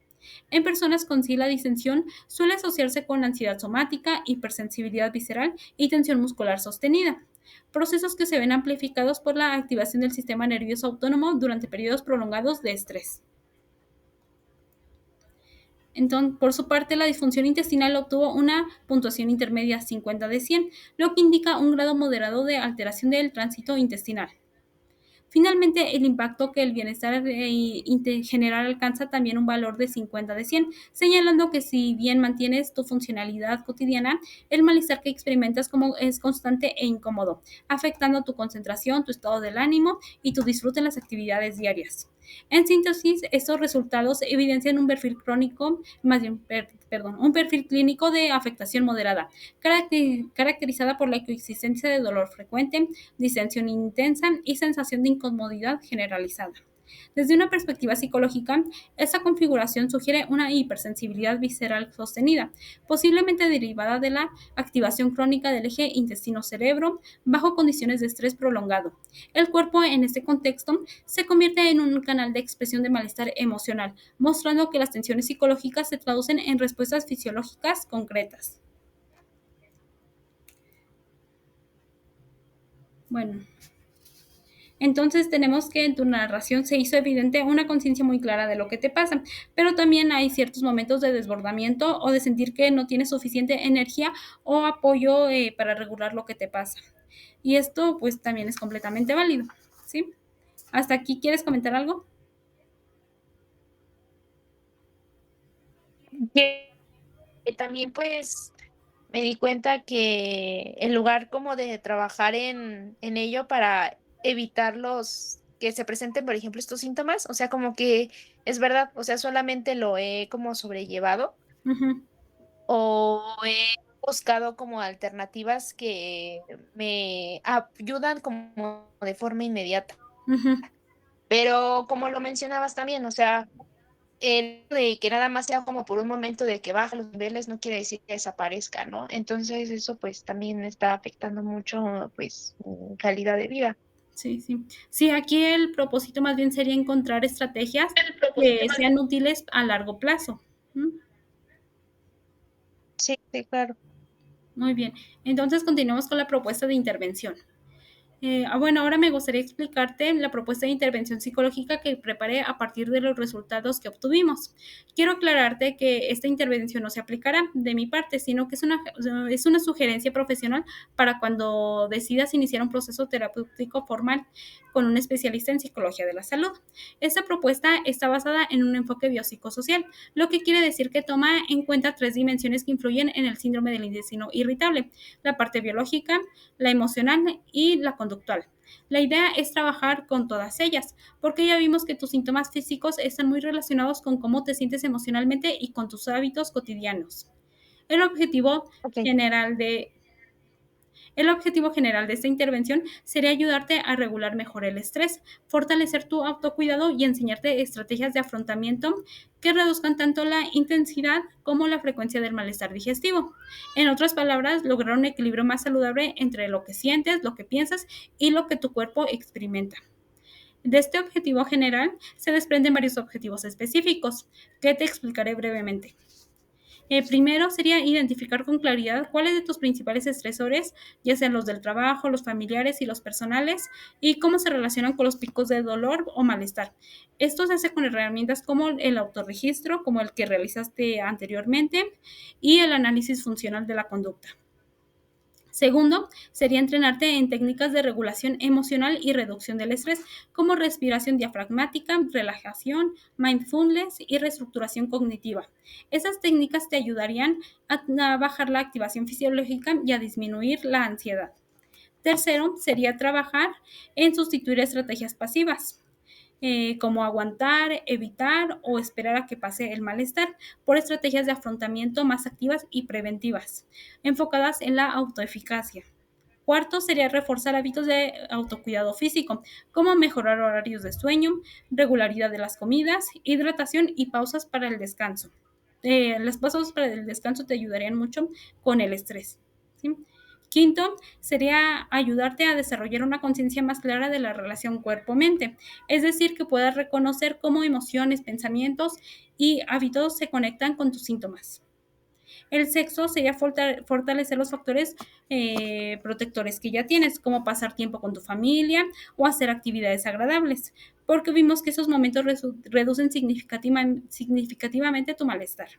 A: En personas con SI, la distensión suele asociarse con ansiedad somática, hipersensibilidad visceral y tensión muscular sostenida, procesos que se ven amplificados por la activación del sistema nervioso autónomo durante periodos prolongados de estrés. Entonces, por su parte, la disfunción intestinal obtuvo una puntuación intermedia 50 de 100, lo que indica un grado moderado de alteración del tránsito intestinal. Finalmente, el impacto que el bienestar general alcanza también un valor de 50 de 100, señalando que si bien mantienes tu funcionalidad cotidiana, el malestar que experimentas es constante e incómodo, afectando tu concentración, tu estado del ánimo y tu disfrute en las actividades diarias. En síntesis, estos resultados evidencian un perfil crónico, un perfil clínico de afectación moderada, caracterizada por la coexistencia de dolor frecuente, distensión intensa y sensación de incomodidad generalizada. Desde una perspectiva psicológica, esta configuración sugiere una hipersensibilidad visceral sostenida, posiblemente derivada de la activación crónica del eje intestino-cerebro bajo condiciones de estrés prolongado. El cuerpo, en este contexto, se convierte en un canal de expresión de malestar emocional, mostrando que las tensiones psicológicas se traducen en respuestas fisiológicas concretas. Bueno, entonces tenemos que en tu narración se hizo evidente una conciencia muy clara de lo que te pasa, pero también hay ciertos momentos de desbordamiento o de sentir que no tienes suficiente energía o apoyo para regular lo que te pasa. Y esto pues también es completamente válido, ¿sí? ¿Hasta aquí quieres comentar algo?
C: Que también pues me di cuenta que en lugar como de trabajar en ello para evitar los que se presenten, por ejemplo, estos síntomas, o sea, como que es verdad, o sea, solamente lo he como sobrellevado
A: Uh-huh.
C: o he buscado como alternativas que me ayudan como de forma inmediata.
A: Uh-huh.
C: Pero como lo mencionabas también, o sea, el de que nada más sea como por un momento de que baja los niveles no quiere decir que desaparezca, ¿no? Entonces eso pues también está afectando mucho pues mi calidad de vida.
A: Sí, sí. Sí, aquí el propósito más bien sería encontrar estrategias
C: El propósito
A: que
C: más
A: sean útiles a largo plazo. ¿Mm?
C: sí, sí, claro.
A: Muy bien. Entonces continuamos con la propuesta de intervención. Bueno, ahora me gustaría explicarte la propuesta de intervención psicológica que preparé a partir de los resultados que obtuvimos. Quiero aclararte que esta intervención no se aplicará de mi parte, sino que es una sugerencia profesional para cuando decidas iniciar un proceso terapéutico formal con un especialista en psicología de la salud. Esta propuesta está basada en un enfoque biopsicosocial, lo que quiere decir que toma en cuenta tres dimensiones que influyen en el síndrome del intestino irritable: la parte biológica, la emocional y la conductual. La idea es trabajar con todas ellas, porque ya vimos que tus síntomas físicos están muy relacionados con cómo te sientes emocionalmente y con tus hábitos cotidianos. El objetivo
C: Ok.
A: general de El objetivo general de esta intervención sería ayudarte a regular mejor el estrés, fortalecer tu autocuidado y enseñarte estrategias de afrontamiento que reduzcan tanto la intensidad como la frecuencia del malestar digestivo. En otras palabras, lograr un equilibrio más saludable entre lo que sientes, lo que piensas y lo que tu cuerpo experimenta. De este objetivo general se desprenden varios objetivos específicos que te explicaré brevemente. Primero sería identificar con claridad cuáles de tus principales estresores, ya sean los del trabajo, los familiares y los personales, y cómo se relacionan con los picos de dolor o malestar. Esto se hace con herramientas como el autorregistro, como el que realizaste anteriormente, y el análisis funcional de la conducta. Segundo, sería entrenarte en técnicas de regulación emocional y reducción del estrés, como respiración diafragmática, relajación, mindfulness y reestructuración cognitiva. Esas técnicas te ayudarían a bajar la activación fisiológica y a disminuir la ansiedad. Tercero, sería trabajar en sustituir estrategias pasivas, como aguantar, evitar o esperar a que pase el malestar, por estrategias de afrontamiento más activas y preventivas, enfocadas en la autoeficacia. Cuarto sería reforzar hábitos de autocuidado físico, como mejorar horarios de sueño, regularidad de las comidas, hidratación y pausas para el descanso. Las pausas para el descanso te ayudarían mucho con el estrés, ¿sí? Quinto, sería ayudarte a desarrollar una conciencia más clara de la relación cuerpo-mente, es decir, que puedas reconocer cómo emociones, pensamientos y hábitos se conectan con tus síntomas. El sexto sería fortalecer los factores protectores que ya tienes, como pasar tiempo con tu familia o hacer actividades agradables, porque vimos que esos momentos reducen significativamente tu malestar.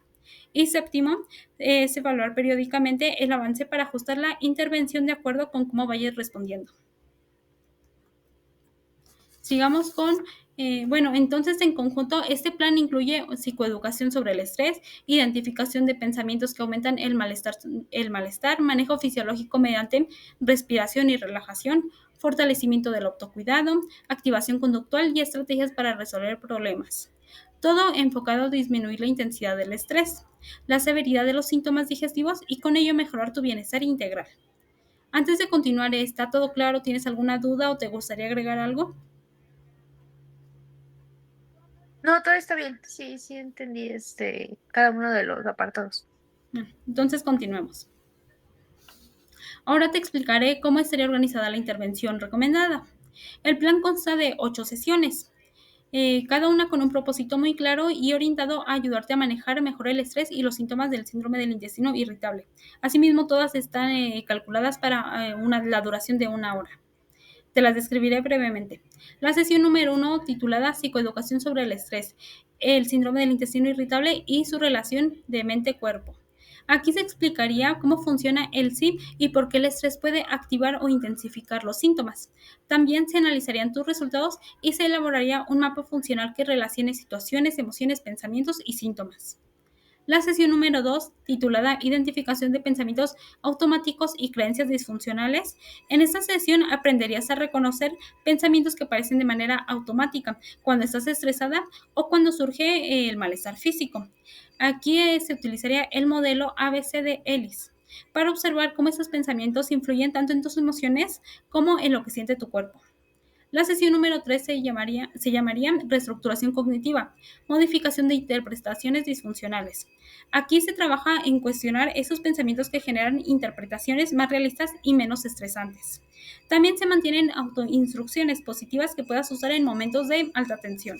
A: Y séptimo, es evaluar periódicamente el avance para ajustar la intervención de acuerdo con cómo vayas respondiendo. Sigamos con, bueno, entonces en conjunto este plan incluye psicoeducación sobre el estrés, identificación de pensamientos que aumentan el malestar, manejo fisiológico mediante respiración y relajación, fortalecimiento del autocuidado, activación conductual y estrategias para resolver problemas. Todo enfocado a disminuir la intensidad del estrés, la severidad de los síntomas digestivos y con ello mejorar tu bienestar integral. Antes de continuar, ¿está todo claro? ¿Tienes alguna duda o te gustaría agregar algo?
C: No, todo está bien. Sí, sí entendí cada uno de los apartados.
A: Entonces continuemos. Ahora te explicaré cómo estaría organizada la intervención recomendada. El plan consta de 8 sesiones, cada una con un propósito muy claro y orientado a ayudarte a manejar mejor el estrés y los síntomas del síndrome del intestino irritable. Asimismo, todas están calculadas para la duración de 1 hora. Te las describiré brevemente. La sesión número 1, titulada Psicoeducación sobre el estrés, el síndrome del intestino irritable y su relación de mente-cuerpo. Aquí se explicaría cómo funciona el SIB y por qué el estrés puede activar o intensificar los síntomas. También se analizarían tus resultados y se elaboraría un mapa funcional que relacione situaciones, emociones, pensamientos y síntomas. La sesión número 2, titulada Identificación de pensamientos automáticos y creencias disfuncionales. En esta sesión aprenderías a reconocer pensamientos que aparecen de manera automática cuando estás estresada o cuando surge el malestar físico. Aquí se utilizaría el modelo ABC de Ellis para observar cómo esos pensamientos influyen tanto en tus emociones como en lo que siente tu cuerpo. La sesión número 3 se llamaría reestructuración cognitiva, modificación de interpretaciones disfuncionales. Aquí se trabaja en cuestionar esos pensamientos que generan interpretaciones más realistas y menos estresantes. También se mantienen autoinstrucciones positivas que puedas usar en momentos de alta tensión.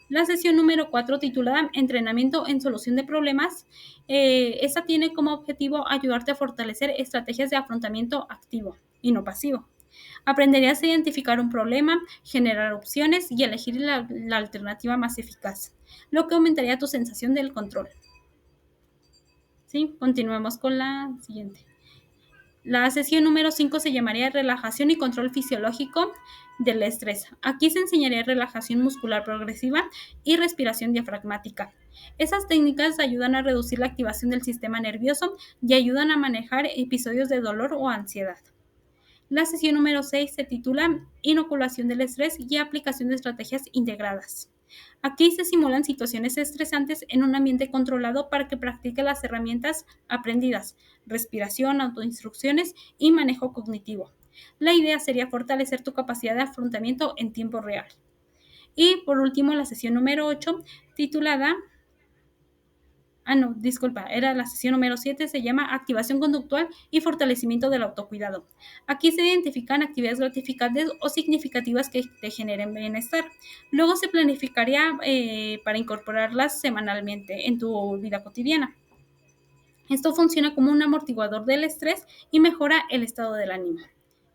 A: La sesión número 4, titulada Entrenamiento en solución de problemas, esta tiene como objetivo ayudarte a fortalecer estrategias de afrontamiento activo y no pasivo. Aprenderías a identificar un problema, generar opciones y elegir la alternativa más eficaz, lo que aumentaría tu sensación del control. ¿Sí? Continuemos con la siguiente. La sesión número 5 se llamaría Relajación y Control Fisiológico del Estrés. Aquí se enseñaría relajación muscular progresiva y respiración diafragmática. Esas técnicas ayudan a reducir la activación del sistema nervioso y ayudan a manejar episodios de dolor o ansiedad. La sesión número 6 se titula Inoculación del estrés y aplicación de estrategias integradas. Aquí se simulan situaciones estresantes en un ambiente controlado para que practique las herramientas aprendidas, respiración, autoinstrucciones y manejo cognitivo. La idea sería fortalecer tu capacidad de afrontamiento en tiempo real. Y por último, la sesión número 8, titulada era la sesión número 7, se llama activación conductual y fortalecimiento del autocuidado. Aquí se identifican actividades gratificantes o significativas que te generen bienestar. Luego se planificaría para incorporarlas semanalmente en tu vida cotidiana. Esto funciona como un amortiguador del estrés y mejora el estado del ánimo.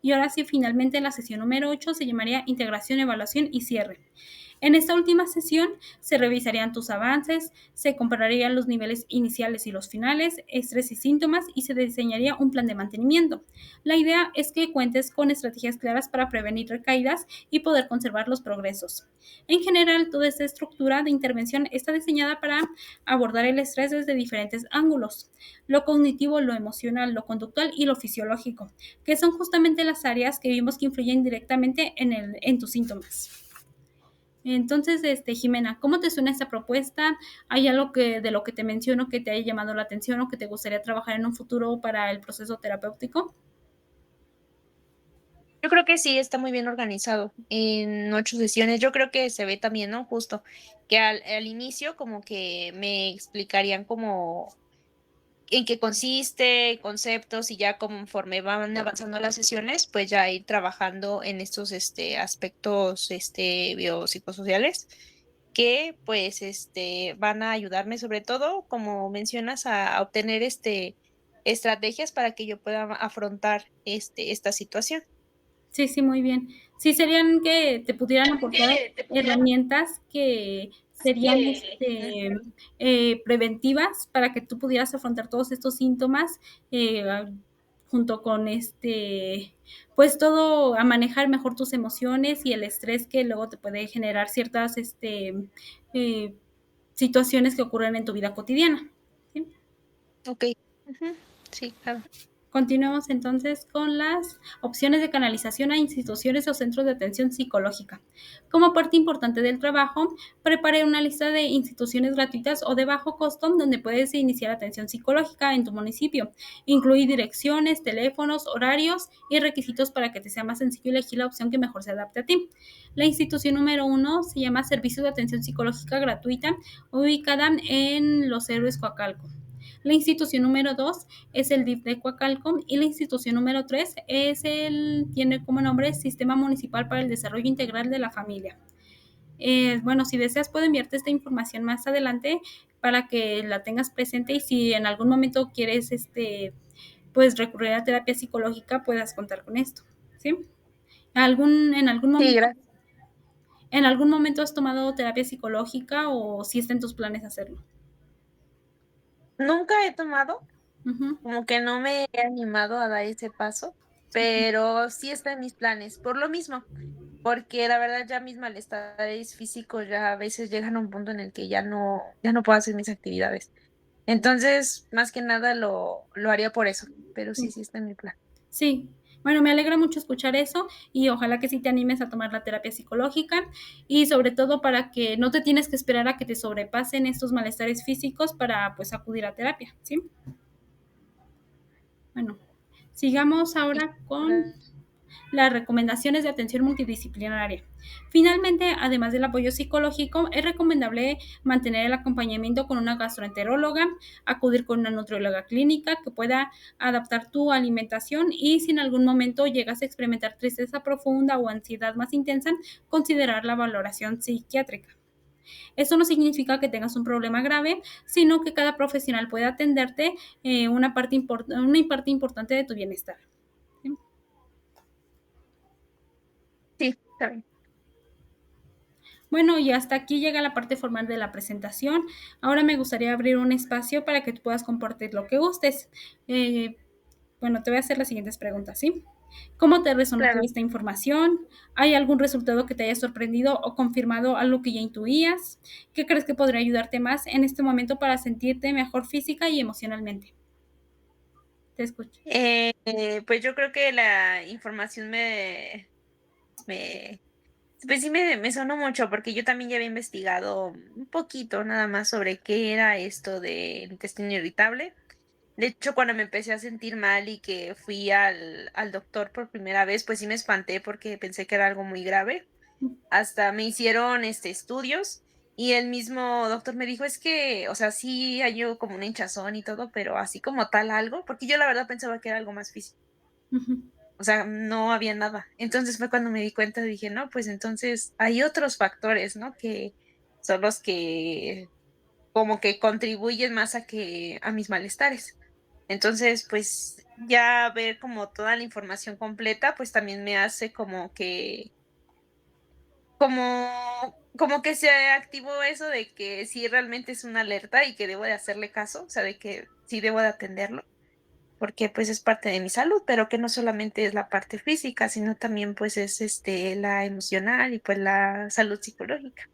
A: Y ahora sí, finalmente la sesión número 8 se llamaría integración, evaluación y cierre. En esta última sesión se revisarían tus avances, se compararían los niveles iniciales y los finales, estrés y síntomas, y se diseñaría un plan de mantenimiento. La idea es que cuentes con estrategias claras para prevenir recaídas y poder conservar los progresos. En general, toda esta estructura de intervención está diseñada para abordar el estrés desde diferentes ángulos: lo cognitivo, lo emocional, lo conductual y lo fisiológico, que son justamente las áreas que vimos que influyen directamente en tus síntomas. Entonces, Jimena, ¿cómo te suena esta propuesta? ¿Hay algo de lo que te menciono que te haya llamado la atención o que te gustaría trabajar en un futuro para el proceso terapéutico?
C: Yo creo que sí está muy bien organizado en 8 sesiones. Yo creo que se ve también, ¿no? Justo que al inicio como que me explicarían como en qué consiste, conceptos, y ya conforme van avanzando las sesiones, pues ya ir trabajando en estos, aspectos, biopsicosociales que, pues, van a ayudarme, sobre todo, como mencionas, a obtener, estrategias para que yo pueda afrontar, esta situación.
A: Sí, sí, muy bien. Sí, serían que te pudieran aportar herramientas que serían preventivas para que tú pudieras afrontar todos estos síntomas junto con pues todo, a manejar mejor tus emociones y el estrés que luego te puede generar ciertas eh, situaciones que ocurren en tu vida cotidiana. ¿Sí?
C: Okey. Ujú. Sí, claro.
A: Continuemos entonces con las opciones de canalización a instituciones o centros de atención psicológica. Como parte importante del trabajo, preparé una lista de instituciones gratuitas o de bajo costo donde puedes iniciar atención psicológica en tu municipio. Incluí direcciones, teléfonos, horarios y requisitos para que te sea más sencillo elegir la opción que mejor se adapte a ti. La institución número 1 se llama Servicio de Atención Psicológica Gratuita, ubicada en Los Héroes, Coacalco. La institución número 2 es el DIF de Coacalco, y la institución número 3 tiene como nombre Sistema Municipal para el Desarrollo Integral de la Familia. Bueno, si deseas puedo enviarte esta información más adelante para que la tengas presente, y si en algún momento quieres pues recurrir a terapia psicológica puedas contar con esto, ¿sí? En algún
C: Sí,
A: momento
C: gracias.
A: has tomado terapia psicológica o si está en tus planes hacerlo?
C: Nunca he tomado,
A: Ujú.
C: como que no me he animado a dar ese paso, pero sí está en mis planes, por lo mismo, porque la verdad ya mis malestares físicos ya a veces llegan a un punto en el que ya no puedo hacer mis actividades. Entonces, más que nada lo haría por eso, pero sí,
A: Sí.
C: sí está en mi plan.
A: Sí, bueno, me alegra mucho escuchar eso y ojalá que sí te animes a tomar la terapia psicológica, y sobre todo para que no te tienes que esperar a que te sobrepasen estos malestares físicos para pues acudir a terapia, ¿sí? Bueno, sigamos
C: Sí,
A: ahora con
C: gracias.
A: las recomendaciones de atención multidisciplinaria. Finalmente, además del apoyo psicológico, es recomendable mantener el acompañamiento con una gastroenteróloga, acudir con una nutrióloga clínica que pueda adaptar tu alimentación, y si en algún momento llegas a experimentar tristeza profunda o ansiedad más intensa, considerar la valoración psiquiátrica. Esto no significa que tengas un problema grave, sino que cada profesional puede atenderte una parte importante de tu bienestar. ¿Sí?
C: Sí, está bien.
A: Bueno, y hasta aquí llega la parte formal de la presentación. Ahora me gustaría abrir un espacio para que tú puedas compartir lo que gustes. Eh, bueno, te voy a hacer las siguientes preguntas, ¿sí? ¿Cómo te resonó toda
C: Claro.
A: esta información? ¿Hay algún resultado que te haya sorprendido o confirmado algo que ya intuías? ¿Qué crees que podría ayudarte más en este momento para sentirte mejor física y emocionalmente? Te escucho.
C: Pues yo creo que la información me Pues sí me sonó mucho, porque yo también ya había investigado un poquito nada más sobre qué era esto del intestino irritable. De hecho, cuando me empecé a sentir mal y que fui al doctor por primera vez, pues sí me espanté porque pensé que era algo muy grave. Hasta me hicieron, estudios, y el mismo doctor me dijo: "Es que, o sea, sí hay yo como una hinchazón y todo, pero así como tal algo", porque yo la verdad pensaba que era algo más físico.
A: Ujú,
C: O sea, no había nada. Entonces fue cuando me di cuenta, dije: "No, pues entonces hay otros factores, ¿no?, que son los que como que contribuyen más a mis malestares". Entonces, pues, ya ver como toda la información completa, pues, también me hace como que se activó eso de que sí realmente es una alerta y que debo de hacerle caso, o sea, de que sí debo de atenderlo. Porque, pues, es parte de mi salud, pero que no solamente es la parte física, sino también, pues, es, la emocional y, pues, la salud psicológica.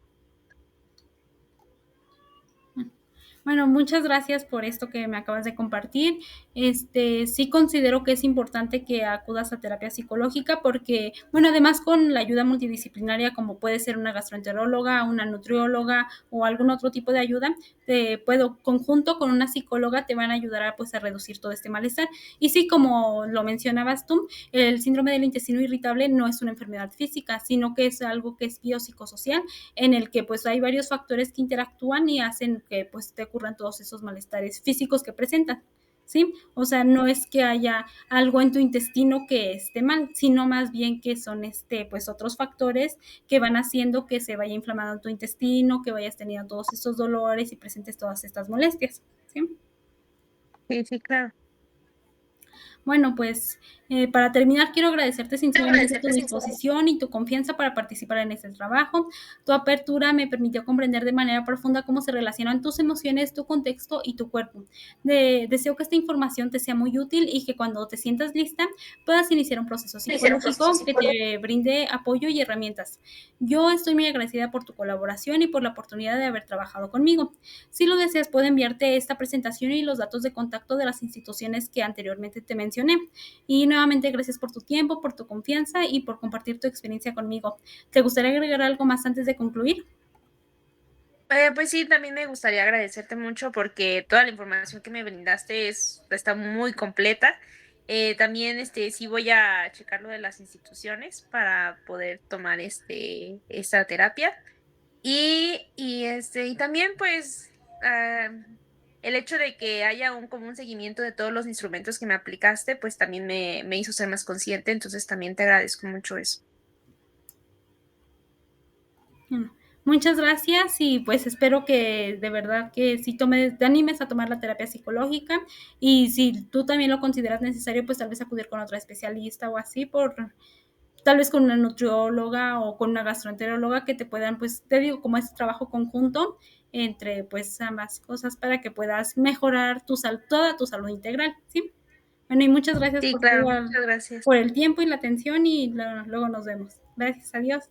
A: Bueno, muchas gracias por esto que me acabas de compartir. Sí considero que es importante que acudas a terapia psicológica porque, bueno, además con la ayuda multidisciplinaria, como puede ser una gastroenteróloga, una nutrióloga o algún otro tipo de ayuda, conjunto con una psicóloga te van a ayudar a, pues, a reducir todo este malestar. Y sí, como lo mencionabas tú, el síndrome del intestino irritable no es una enfermedad física, sino que es algo que es biopsicosocial en el que pues hay varios factores que interactúan y hacen que pues te ocurran todos esos malestares físicos que presentan. ¿Sí? O sea, no es que haya algo en tu intestino que esté mal, sino más bien que son pues otros factores que van haciendo que se vaya inflamando tu intestino, que vayas teniendo todos estos dolores y presentes todas estas molestias. ¿Sí?
C: Sí, sí, claro.
A: Bueno, pues para terminar, quiero agradecerte
C: Quiero
A: sinceramente tu
C: agradecerte sinceramente.
A: disposición y tu confianza para participar en este trabajo. Tu apertura me permitió comprender de manera profunda cómo se relacionan tus emociones, tu contexto y tu cuerpo. Deseo que esta información te sea muy útil y que cuando te sientas lista puedas iniciar un proceso
C: Hicieron proceso
A: psicológico que
C: psicológico.
A: te brinde apoyo y herramientas. Yo estoy muy agradecida por tu colaboración y por la oportunidad de haber trabajado conmigo. Si lo deseas, puedo enviarte esta presentación y los datos de contacto de las instituciones que anteriormente te mencioné. Y nuevamente, gracias por tu tiempo, por tu confianza y por compartir tu experiencia conmigo. ¿Te gustaría agregar algo más antes de concluir?
C: Pues sí, también me gustaría agradecerte mucho porque toda la información que me brindaste está muy completa. También, sí voy a checar lo de las instituciones para poder tomar, esta terapia. Y también, pues, el hecho de que haya como un seguimiento de todos los instrumentos que me aplicaste, pues, también me hizo ser más consciente, entonces también te agradezco mucho eso.
A: Mm, Muchas gracias y pues espero que de verdad que si te animes a tomar la terapia psicológica y si tú también lo consideras necesario, pues tal vez acudir con otra especialista o así tal vez con una nutrióloga o con una gastroenteróloga que te puedan, pues, te digo, como es trabajo conjunto entre, pues, ambas cosas para que puedas mejorar toda tu salud integral, ¿sí? Bueno, y muchas gracias
C: Sí, claro, muchas gracias.
A: por el tiempo y la atención y luego nos vemos. Gracias, adiós.